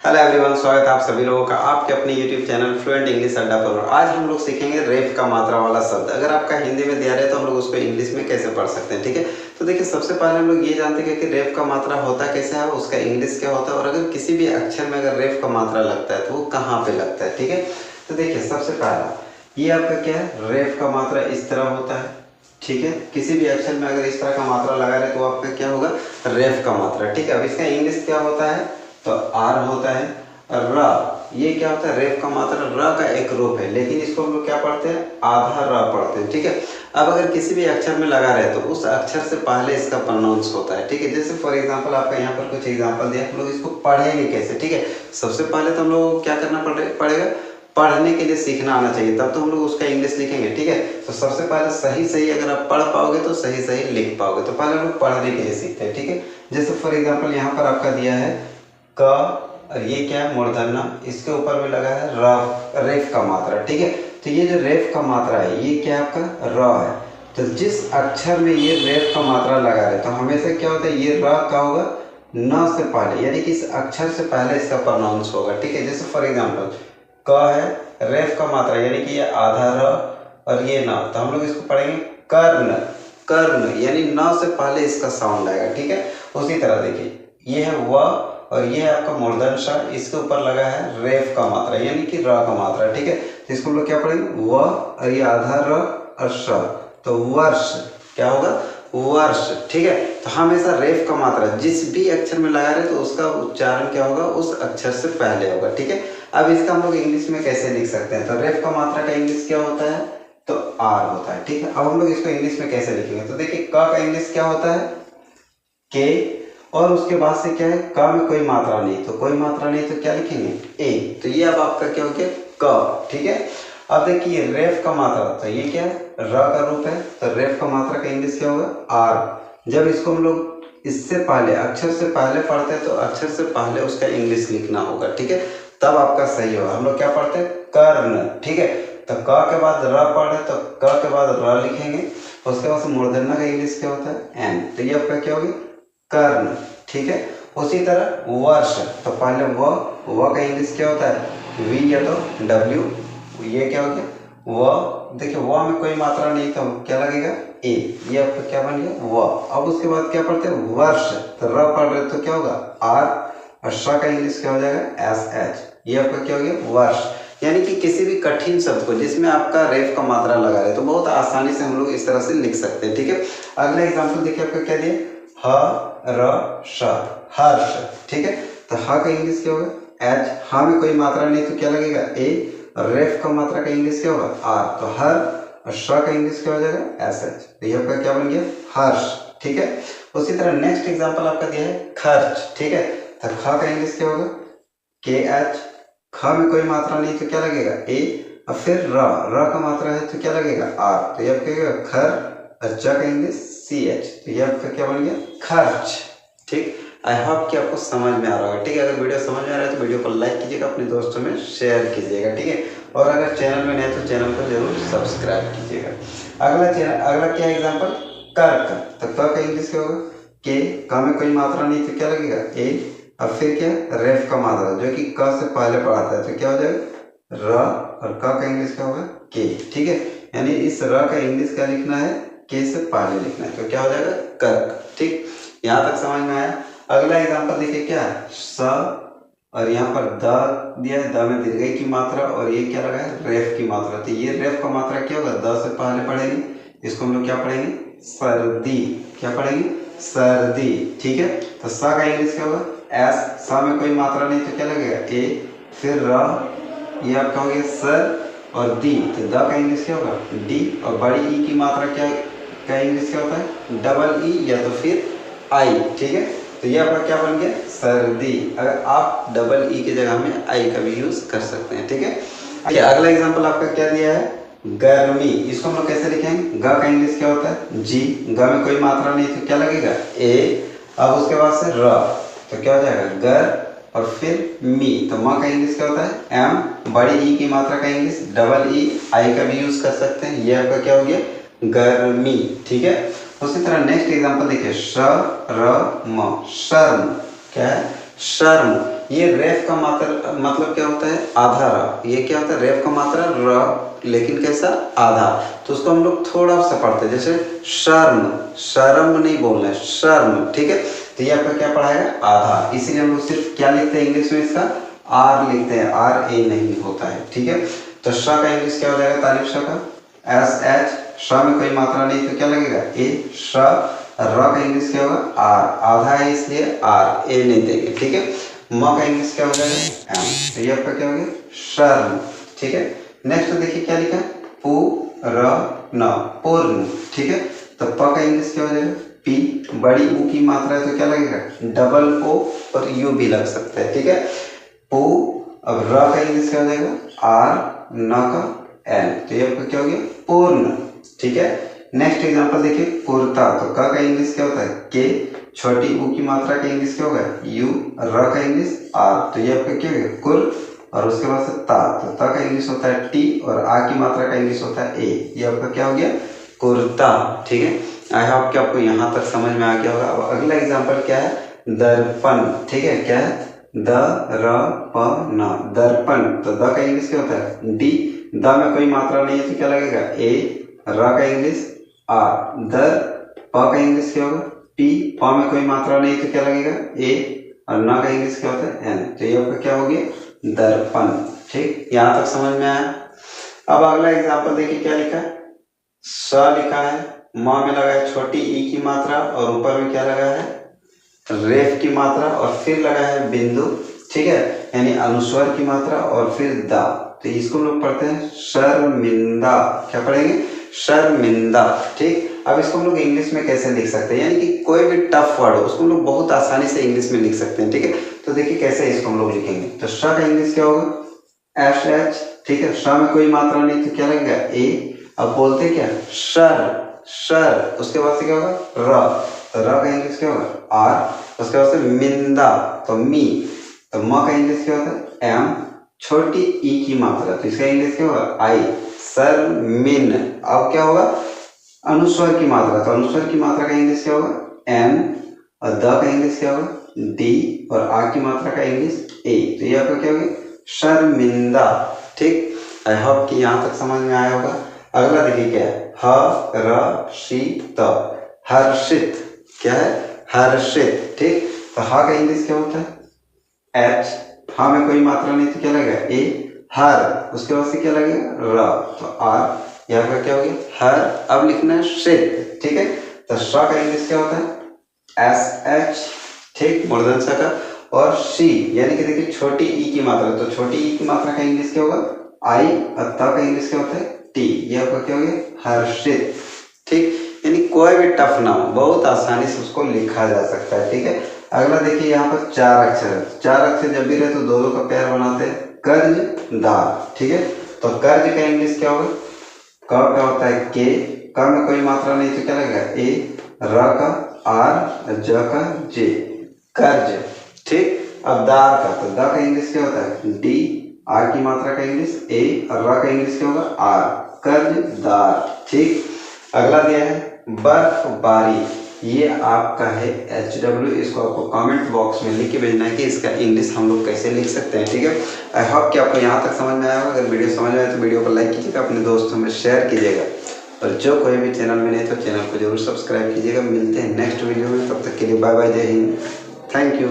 Hello everyone, स्वागत है आप सभी लोगों का आपके अपने यूट्यूब चैनल फ्लुएंट इंग्लिश अड्डा पर। आज हम लोग सीखेंगे रेफ का मात्रा वाला शब्द। अगर आपका हिंदी में दिया रहे तो हम लोग उसको इंग्लिश में कैसे पढ़ सकते हैं, ठीक है। तो देखिए, सबसे पहले हम लोग ये जानते हैं कि रेफ का मात्रा होता कैसे है, उसका इंग्लिश क्या होता है, और अगर किसी भी अक्षर में अगर रेफ का मात्रा लगता है तो वो कहाँ पे लगता है, ठीक है। तो देखिए, सबसे पहला ये आपका क्या है, रेफ का मात्रा इस तरह होता है, ठीक है। किसी भी अक्षर में अगर इस तरह का मात्रा लगा रहे तो आपका क्या होगा, रेफ का मात्रा, ठीक है। अब इसका इंग्लिश क्या होता है, तो आर होता है। र, ये क्या होता है, रेफ का मात्रा र का एक रूप है, लेकिन इसको हम लोग क्या पढ़ते हैं, आधा र पढ़ते हैं, ठीक है। अब अगर किसी भी अक्षर में लगा रहे तो उस अक्षर से पहले इसका प्रोनाउंस होता है, ठीक है। जैसे फॉर एग्जांपल आपका यहाँ पर कुछ एग्जांपल दिया, हम लोग इसको पढ़ेंगे कैसे, ठीक है। सबसे पहले तो हम लोग को क्या करना पड़ेगा, पढ़ने के लिए सीखना आना चाहिए, तब तो हम लोग उसका इंग्लिश लिखेंगे, ठीक है। तो सबसे पहले सही सही अगर आप पढ़ पाओगे तो सही सही लिख पाओगे। तो पहले हम लोग पढ़ने के लिए सीखते हैं, ठीक है। जैसे फॉर एग्जांपल यहाँ पर आपका दिया है क, और ये क्या है, मूर्धन्य, इसके ऊपर में लगा है रेफ का मात्रा, ठीक है। तो ये जो रेफ का मात्रा है ये क्या है, आपका र है। तो जिस अक्षर में ये रेफ का मात्रा लगा है तो हमेशा क्या होता है, ये र का होगा न से पहले, यानी कि इस अक्षर से पहले इसका प्रोनाउंस होगा, ठीक है। जैसे फॉर एग्जांपल क है, रेफ का मात्रा यानी कि ये आधा र और ये न, तो हम लोग इसको पढ़ेंगे कर्ण। कर्ण यानी न से पहले इसका साउंड आएगा, ठीक है। उसी तरह देखिए, ये है व और ये है आपका मूर्धन्य ष, इसके ऊपर लगा है रेफ का मात्रा यानी कि र का मात्रा, ठीक है। तो इसको हम लोग क्या पढ़ेंगे, व और ये आधा र और श, तो वर्ष, क्या होगा, वर्ष, ठीक है। तो हमेशा रेफ का मात्रा जिस भी अक्षर में लगा रहे तो उसका उच्चारण क्या होगा, उस अक्षर से पहले होगा, ठीक है। अब इसका हम लोग इंग्लिश में कैसे लिख सकते हैं, तो रेफ का मात्रा का इंग्लिश क्या होता है, तो आर होता है, ठीक है। अब हम लोग इसको इंग्लिश में कैसे लिखेंगे, तो देखिए क का इंग्लिश क्या होता है, के, और उसके बाद से क्या है, क में कोई मात्रा नहीं, तो कोई मात्रा नहीं तो क्या लिखेंगे, ए। तो ये अब आपका क्या हो गया, क, ठीक है। अब देखिए रेफ का मात्रा, तो ये क्या है, र का रूप है, तो रेफ का मात्रा का इंग्लिश क्या होगा, आर। जब इसको हम लोग इससे पहले अक्षर से पहले पढ़ते हैं तो अक्षर से पहले उसका इंग्लिश लिखना होगा, ठीक है, तब आपका सही होगा। हम लोग क्या पढ़ते हैं, कर्ण, ठीक है। तो क के बाद र पढ़े तो क के बाद र लिखेंगे, उसके बाद मूर्धन्य का इंग्लिश क्या होता है, एन। तो ये आपका क्या होगा, कर्ण, ठीक है। उसी तरह वर्ष, तो पहले व का इंग्लिश क्या होता है, वी या तो डब्ल्यू, ये क्या हो गया, व। देखिए व में कोई मात्रा नहीं तो क्या लगेगा, ए, ये आपका क्या बन गया, व। अब उसके बाद क्या पढ़ते हैं, वर्ष, तो र पढ़ रहे तो क्या होगा, आर, और श का इंग्लिश क्या हो जाएगा, एस एच, ये आपका क्या हो गया, वर्ष। यानी कि किसी भी कठिन शब्द को जिसमें आपका रेफ का मात्रा लगा रहे तो बहुत आसानी से हम लोग इस तरह से लिख सकते हैं, ठीक है। अगला एग्जाम्पल देखिए आपका क्या दिया, ह र श, हर्ष, ठीक है। तो ह का इंग्लिश क्या होगा, एच, ह में कोई मात्रा नहीं तो क्या लगेगा, ए, और रेफ का मात्रा का इंग्लिश क्या होगा, आर, तो हर, और श का इंग्लिश क्या हो जाएगा, एस एच। तो ये आपका क्या बन गया, हर्ष, ठीक है। उसी तरह नेक्स्ट एग्जांपल आपका दिया है खर्च, ठीक है। तो ख का इंग्लिश क्या होगा, के एच, ख में कोई मात्रा नहीं तो क्या लगेगा, ए, और फिर र का मात्रा है तो क्या लगेगा, आर। तो ये आपका खर, और च का इंग्लिश सी एच, तो ये आपका क्या बन गया, खर्च, ठीक। आई होप कि आपको समझ में आ रहा होगा, ठीक है। अगर वीडियो समझ में आ रहा है तो वीडियो को लाइक कीजिएगा, अपने दोस्तों में शेयर कीजिएगा, ठीक है। और अगर चैनल में नए तो चैनल को जरूर सब्सक्राइब कीजिएगा। अगला क्या एग्जाम्पल, कर्क, तो क का इंग्लिश क्या होगा, के, क में कोई मात्रा नहीं तो क्या लगेगा, ए, और फिर क्या, रेफ का मात्रा जो कि क से पहले पढ़ाता है तो क्या हो जाएगा, र, और क का इंग्लिश क्या होगा, के, ठीक है। यानी इस र का इंग्लिश क्या लिखना है, के से पहले लिखना है, तो क्या हो जाएगा, कर्क, ठीक। यहाँ तक समझ में आया। अगला एग्जांपल देखिए क्या है, स, और यहाँ पर द दिया है, द में दीर्घ की मात्रा, और ये क्या लगा है, रेफ की मात्रा। तो ये रेफ का मात्रा क्या होगा, द से पहले पढ़ेंगे, इसको हम लोग क्या पढ़ेंगे, सर्दी, क्या पढ़ेंगे, सर्दी, ठीक है। तो स का इंग्लिश क्या होगा, एस, स में कोई मात्रा नहीं तो क्या लगेगा, ए, फिर र, ये आपका हो गया सर, और दी, तो द का इंग्लिश क्या होगा, डी, और बड़ी ई की मात्रा क्या का इंग्लिश क्या होता है, डबल ई या तो फिर आई, ठीक है। तो ये आपका क्या बन गया, सर्दी। अगर आप डबल ई की जगह में आई का भी यूज कर सकते हैं, ठीक है। आइए अगला एग्जांपल आपका क्या दिया है, गर्मी, इसको हम लोग कैसे लिखेंगे, ग का इंग्लिश क्या होता है, जी, ग में कोई मात्रा नहीं तो क्या लगेगा, ए, अब उसके बाद से र, तो क्या हो जाएगा, गर, और फिर मी, तो माँ का इंग्लिश क्या होता है, एम, बड़ी ई की मात्रा का इंग्लिश डबल ई, आई का भी यूज कर सकते हैं, ये आपका क्या हो गया, गर्मी, ठीक है। उसी तरह नेक्स्ट एग्जांपल देखिए, श, र, म, शर्म, क्या है, शर्म, ये रेफ का मात्रा मतलब क्या होता है, आधा र। ये क्या होता है, रेफ का मात्रा र लेकिन कैसा, आधा। तो उसको हम लोग थोड़ा सा पढ़ते हैं, जैसे शर्म, शर्म नहीं बोलना है, शर्म, ठीक है। तो ये आपका क्या पढ़ाएगा, आधा। इसीलिए हम लोग सिर्फ क्या लिखते हैं इंग्लिश में, इसका आर लिखते हैं, आर ए नहीं होता है, ठीक है। तो श का इंग्लिश क्या हो जाएगा, तारीफ श का एस एच, श में कोई मात्रा नहीं तो क्या लगेगा, ए श। र का इंग्लिश क्या होगा, आर, आधा है इसलिए आर, ए नहीं देंगे, ठीक है। म का इंग्लिश क्या हो जाएगा, एम। तो ये आपका क्या हो गया, शर्म, ठीक है। नेक्स्ट देखिए क्या लिखा है, पूर्ण, पूर्ण, ठीक है। तो प का इंग्लिश क्या हो जाएगा, पी, बड़ी ऊ की मात्रा है तो क्या लगेगा, डबल ओ और यू भी लग सकता है, ठीक है। पू, अब र का इंग्लिश क्या हो जाएगा, आर, न का एन, तो ये आपका क्या हो गया, पूर्ण, ठीक है। नेक्स्ट एग्जांपल देखिए, कुर्ता। तो क का इंग्लिश क्या होता है, के, छोटी ऊ की मात्रा का इंग्लिश क्या होगा, यू, र का इंग्लिश आर, तो ये आपका क्या हो गया, कुर, और उसके बाद से ता। तो ता का इंग्लिश होता है टी और आ की मात्रा का इंग्लिश होता है ए, ये आपका क्या हो गया, कुर्ता, ठीक है। आई होप कि आपको यहाँ तक समझ में आ गया होगा। अब अगला एग्जांपल क्या है, दर्पण, ठीक है। क्या है, द र प न, दर्पण। तो द का इंग्लिश क्या होता है, डी, द में कोई मात्रा नहीं है तो क्या लगेगा, ए, र का इंग्लिश आर, दर, प का इंग्लिश क्या होगा, पी, प में कोई मात्रा नहीं तो क्या लगेगा, ए, और न का इंग्लिश क्या होता है, एन। तो ये आपका क्या हो गया, दर्पण, ठीक। यहाँ तक समझ में आया। अब अगला एग्जांपल देखिए क्या लिखा है, स लिखा है, म में लगा है छोटी ई की मात्रा और ऊपर में क्या लगा है, रेफ की मात्रा और फिर लगा है बिंदु, ठीक है, यानी अनुस्वर की मात्रा और फिर दा। तो इसको हम लोग पढ़ते हैं शर्मिंदा, क्या पढ़ेंगे, शर्मिंदा, ठीक। अब इसको हम लोग इंग्लिश में कैसे लिख सकते हैं, यानी कि कोई भी टफ वर्ड हो उसको हम लोग बहुत आसानी से इंग्लिश में लिख सकते हैं, ठीक है। तो देखिए कैसे इसको हम लोग लिखेंगे। तो श का इंग्लिश क्या होगा, एस एच, ठीक है। श में कोई मात्रा नहीं तो क्या लगेगा, ए। अब बोलते क्या, शर, शर, उसके बाद से क्या होगा, र। तो र का इंग्लिश क्या होगा, आर, उसके बाद से मिंदा, तो मी। तो म का इंग्लिश क्या होता है, एम, छोटी ई की मात्रा, तो इसका इंग्लिश क्या होगा, आई, सर मिन। अब क्या होगा, अनुस्वर की मात्रा, तो अनुस्वर की मात्रा का इंग्लिश क्या होगा, एन, और द का इंग्लिश क्या होगा, डी, और आ की मात्रा का इंग्लिश ए। तो ये आपका क्या होगा, शर्मिंदा, ठीक। आई होप कि यहाँ तक समझ में आया होगा। अगला देखिए क्या है, ह र शी त, हर्षित, क्या है, हर्षित, ठीक। तो ह का इंग्लिश क्या होता है, एच, ह में कोई मात्रा नहीं तो क्या लगेगा, ए, हर, उसके बाद से क्या लगेगा, र, तो आर, यहाँ का क्या हो गया, हर। अब लिखना है शित, ठीक है। तो श का इंग्लिश क्या होता है, एस एच, ठीक, मूर्धन स का, और शी, यानी कि देखिए छोटी ई की मात्रा, तो छोटी ई की मात्रा का इंग्लिश क्या होगा, आई, और त का इंग्लिश क्या होता है, टी। ये आपका क्या हो गया, हर्षित, ठीक। यानी कोई भी टफ ना हो, बहुत आसानी से उसको लिखा जा सकता है, ठीक है। अगला देखिए यहाँ पर चार अक्षर है, चार अक्षर जब भी रहे तो दो दो का पेयर बनाते हैं, कर्ज दार, ठीक है। तो कर्ज का इंग्लिश क्या होगा, क का होता है के, क में कोई मात्रा नहीं तो क्या लगेगा, ए, र का आर, ज का जे, कर्ज, ठीक। अब दार का, तो द का इंग्लिश क्या होता है, डी, आर की मात्रा का इंग्लिश ए, और र का इंग्लिश क्या होगा, आर, कर्जदार, ठीक। अगला दिया है बर्फबारी, ये आपका है HW, इसको आपको कमेंट बॉक्स में लिख के भेजना है कि इसका इंग्लिश हम लोग कैसे लिख सकते हैं, ठीक है। आई होप कि आपको यहाँ तक समझ में आया होगा। अगर वीडियो समझ में आए तो वीडियो को लाइक कीजिएगा, अपने दोस्तों में शेयर कीजिएगा, और जो कोई भी चैनल में नहीं तो चैनल को जरूर सब्सक्राइब कीजिएगा। मिलते हैं नेक्स्ट वीडियो में, तब तक के लिए बाय बाय, जय हिंद, थैंक यू।